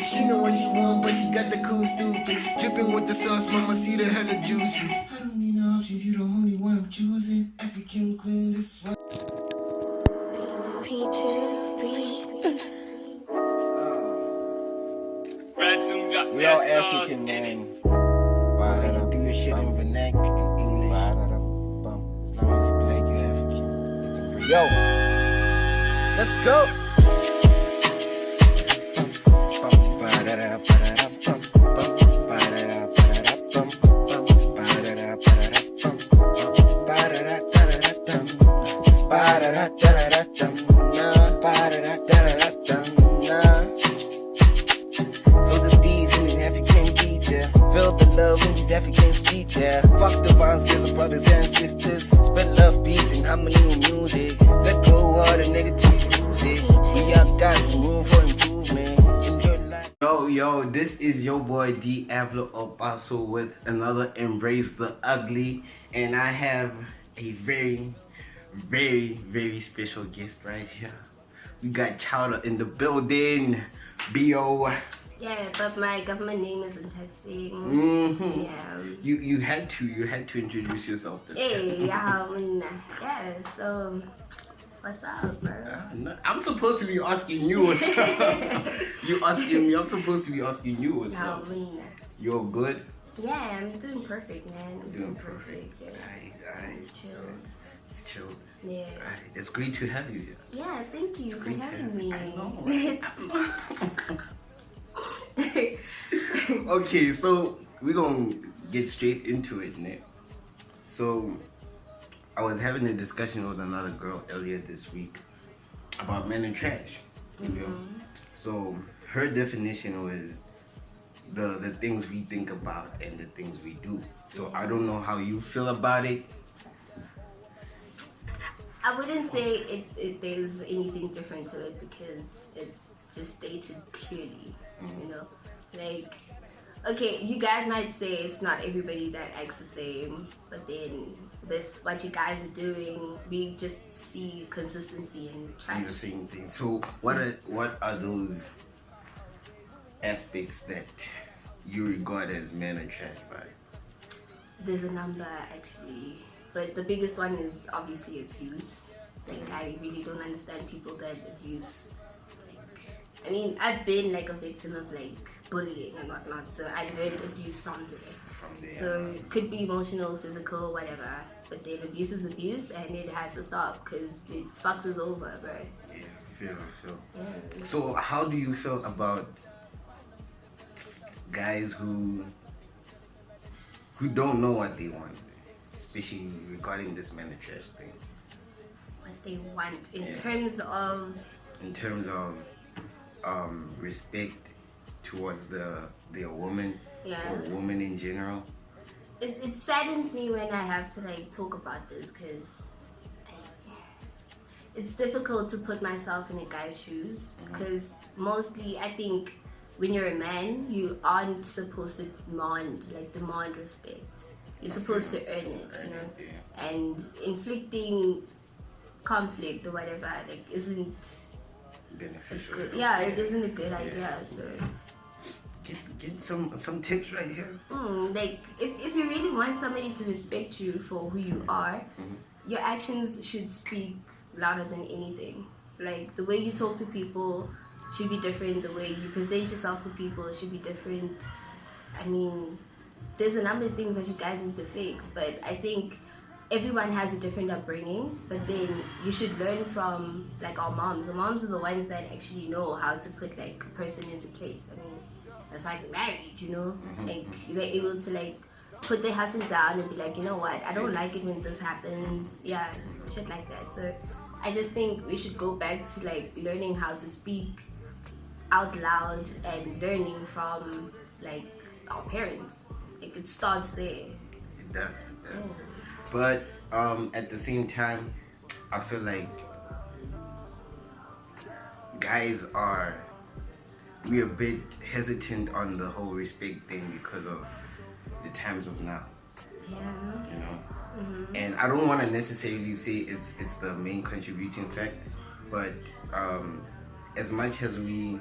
She know what she want, but she got the cool stupid. Dripping with the sauce, mama see the hella juicy. I don't need no options, you the only one I'm choosing. African queen, this one. We all African, man. Why you do your shit in vernacular, in English. As long as you black, you African. It's a break. Yo, let's go. Feel the love in these African streets, yeah. Fuck the violence, there's brothers and sisters. Spread love, peace, and harmony in music. Let go of the negative music. We all got some room for improvement. Enjoy life. Yo, this is your boy Ep.3 with another Embrace the Ugly. And I have a very, very, very special guest right here. We got Chowder in the building. B.O. Yeah, but my government name is Nthabiseng. Mm-hmm. Yeah. You had to introduce yourself. Hey, yeah, so what's up, bro? I'm supposed to be asking you what's up. You asking me, I'm supposed to be asking you what's up. You're good? Yeah, I'm doing perfect, man. I'm doing perfect. Yeah. It's chilled. It's chilled. Yeah. It's great to have you here. Yeah, thank you for having me. I know, right? Okay, so we're gonna get straight into it, Nick. So I was having a discussion with another girl earlier this week about men and trash. You feel? So her definition was the things we think about and the things we do. So I don't know how you feel about it. I wouldn't say there's anything different to it because it's just stated clearly, you know? Like, okay, you guys might say it's not everybody that acts the same, but then with what you guys are doing, we just see consistency and trash. The same thing. So what are those aspects that you regard as men and trash by? There's a number actually, but the biggest one is obviously abuse. Like, I really don't understand people that abuse. I mean, I've been like a victim of like bullying and whatnot, so I learned abuse from there. So it could be emotional, physical, whatever. But then abuse is abuse, and it has to stop because it fucks us over, bro. Yeah, feel. Yeah. So how do you feel about guys who don't know what they want, especially regarding this man and trash thing? What they want in terms of. In terms of respect towards their woman or woman in general. It saddens me when I have to like talk about this because it's difficult to put myself in a guy's shoes because mostly I think when you're a man you aren't supposed to demand respect. You're supposed to earn it, you know, and inflicting conflict or whatever like isn't beneficial. It isn't a good idea. So get some tips right here. Like if you really want somebody to respect you for who you are, your actions should speak louder than anything. Like the way you talk to people should be different. The way you present yourself to people should be different. I mean, there's a number of things that you guys need to fix, but I think everyone has a different upbringing, but then you should learn from like our moms. The moms are the ones that actually know how to put like a person into place. I mean, that's why they're married, you know? Like they're able to like put their husband down and be like, you know what, I don't like it when this happens. Yeah, shit like that. So I just think we should go back to like learning how to speak out loud and learning from like our parents. Like it starts there. It does. But at the same time, I feel like guys we're a bit hesitant on the whole respect thing because of the times of now. Yeah. You know? And I don't want to necessarily say it's the main contributing factor, but as much as we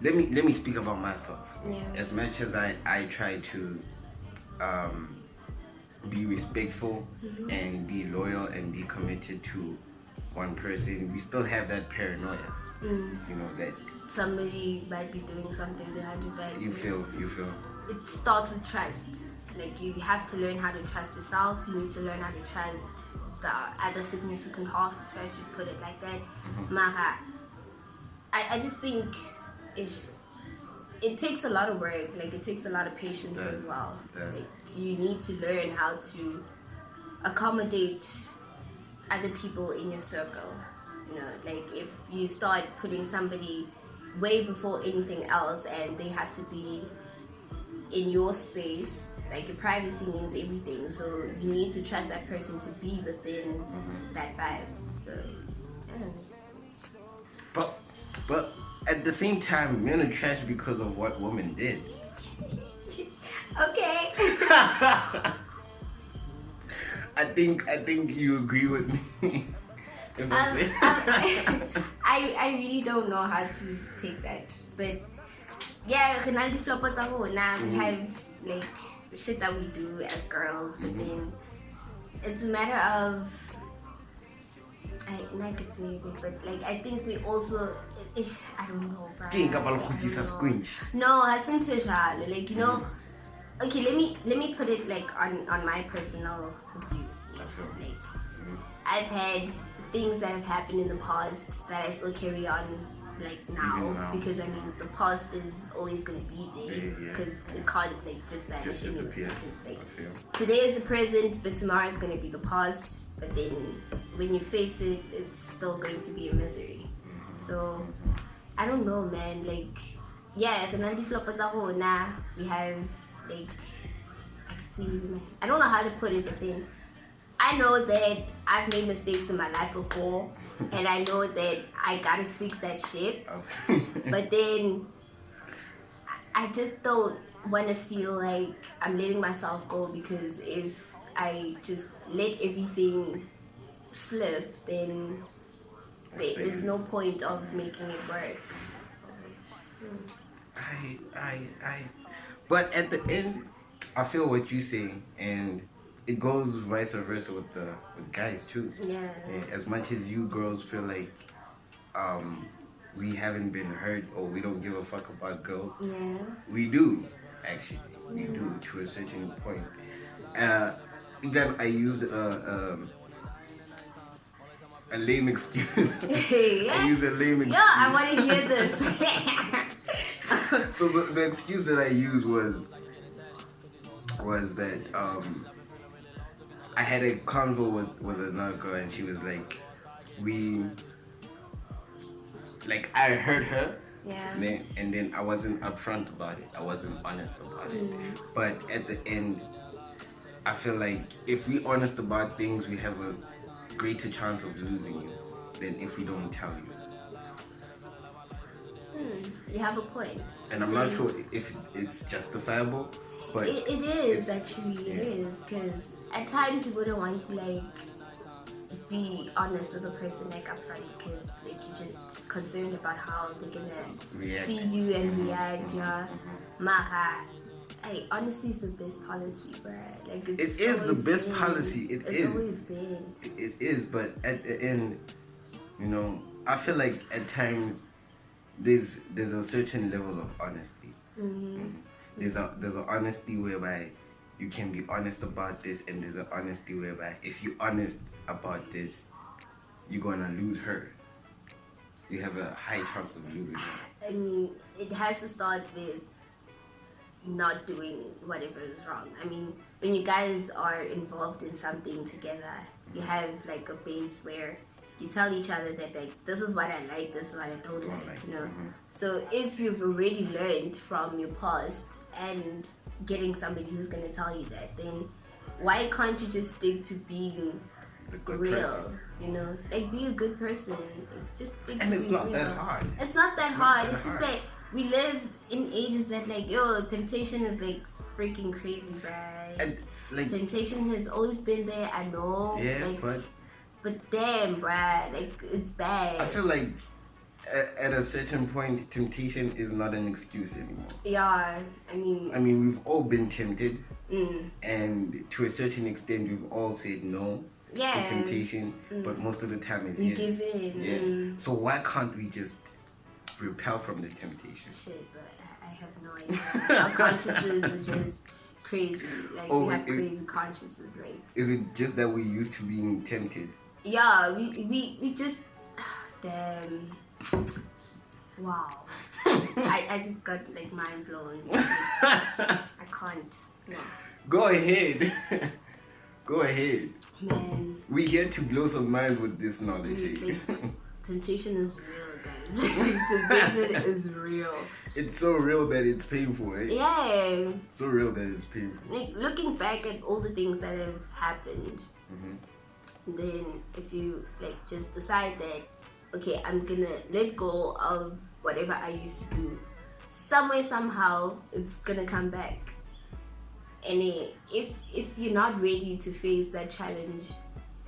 let me speak about myself. Yeah. As much as I try to be respectful and be loyal and be committed to one person, we still have that paranoia. You know that Somebody might be doing something behind your back. you feel. It starts with trust. Like you have to learn how to trust yourself. You need to learn how to trust the other significant half, if I should put it like that. Mara, I just think it takes a lot of work. Like it takes a lot of patience as well. Like you need to learn how to accommodate other people in your circle. You know, like if you start putting somebody way before anything else and they have to be in your space, like your privacy means everything, so you need to trust that person to be within that vibe. So yeah. But at the same time, men are trash because of what women did. Okay. I think you agree with me. If I say I really don't know how to take that, but yeah, we have like shit that we do as girls, but then it's a matter of I could say it, but like I think we also I don't know, bro. No, I think like you know. Okay, let me put it like on my personal view. Like I've had things that have happened in the past that I still carry on like now, because I mean the past is always gonna be there because it can't like just vanish. Just disappear. Because like today is the present, but tomorrow is gonna be the past. But then when you face it, it's still going to be a misery. So I don't know, man. Like yeah, we have like I don't know how to put it, but then I know that I've made mistakes in my life before, and I know that I gotta fix that shit. But then I just don't want to feel like I'm letting myself go, because if I just let everything slip, then there is no point of making it work. But at the end, I feel what you say, and it goes vice versa with guys too. Yeah. As much as you girls feel like we haven't been heard or we don't give a fuck about girls, we do actually. We do to a certain point. Again, I used a lame excuse. I use a lame excuse. Yo, I want to hear this. So the excuse that I used was that I had a convo with another girl, and she was like, I heard her, and then I wasn't upfront about it. I wasn't honest about it. But at the end, I feel like if we're honest about things, we have a greater chance of losing you than if we don't tell you. You have a point. And I'm not sure if it's justifiable, but it is actually. It is, because at times you wouldn't want to like be honest with a person like upfront, because like you're just concerned about how they're gonna see you and react. Yeah, Mara. Hey, honesty is the best policy, bro. Like it is the best policy. It's always been. It is, but at the end, you know, I feel like at times there's a certain level of honesty. There's an honesty whereby you can be honest about this, and there's an honesty whereby if you're honest about this, you're gonna lose her. You have a high chance of losing her. I mean, it has to start with not doing whatever is wrong. I mean, when you guys are involved in something together, you have like a base where you tell each other that like this is what I like, this is what I don't like, you know. So if you've already learned from your past and getting somebody who's gonna tell you that, then why can't you just stick to being real person. You know, like be a good person. Like, just stick And to it's being not real. that hard. It's not that hard. It's just that we live in ages that like, yo, temptation is like freaking crazy, right? And, like, temptation has always been there, I know. Yeah, like, but damn, bruh, like it's bad. I feel like at a certain point, temptation is not an excuse anymore. Yeah, I mean, we've all been tempted, mm, and to a certain extent, we've all said no yeah, to temptation, but most of the time it's you yes. give in. Yeah. So why can't we just repel from the temptation? Shit, but I have no idea. Our consciences are just crazy. Like, we have crazy consciences. Like, is it just that we're used to being tempted? yeah, we just damn. Wow. I just got like mind blown. I can't. No. Go ahead. Go ahead. Man. We're here to blow some minds with this knowledge. Dude, like, temptation is real, guys. Temptation is real. It's so real that it's painful, eh? Yeah. So real that it's painful. Like, looking back at all the things that have happened, then if you like just decide that, okay, I'm gonna let go of whatever I used to do, somewhere, somehow, it's gonna come back. And if you're not ready to face that challenge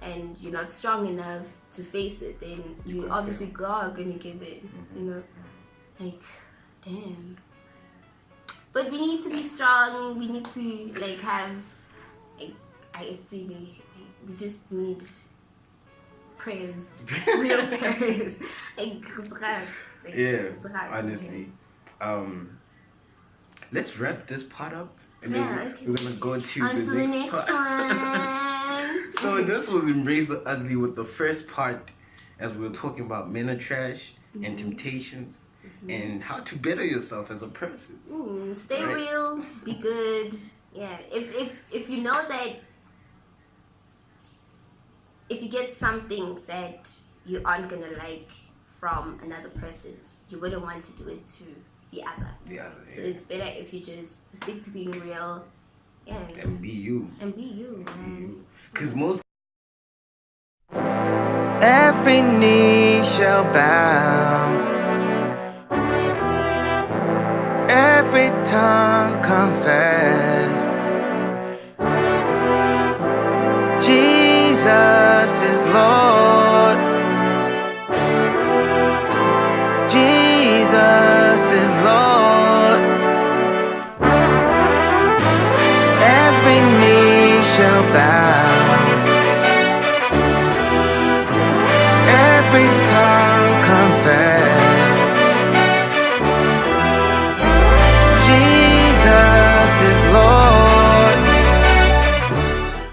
and you're not strong enough to face it, then you obviously are gonna give it, you know? Like, damn. But we need to be strong. We need to like have, like, I think we just need prayers, real prayers. Like, yeah, honestly. Let's wrap this part up. And then okay. we're gonna go to On the next part. one. So this was Embrace the Ugly with the first part, as we were talking about men are trash and temptations and how to better yourself as a person. Stay real, be good. Yeah, if you know that if you get something that you aren't gonna like from another person, you wouldn't want to do it to the other. So it's better if you just stick to being real. Yeah. And be you. And be you, man. Because most Every knee shall bow, every tongue confess, Jesus is Lord.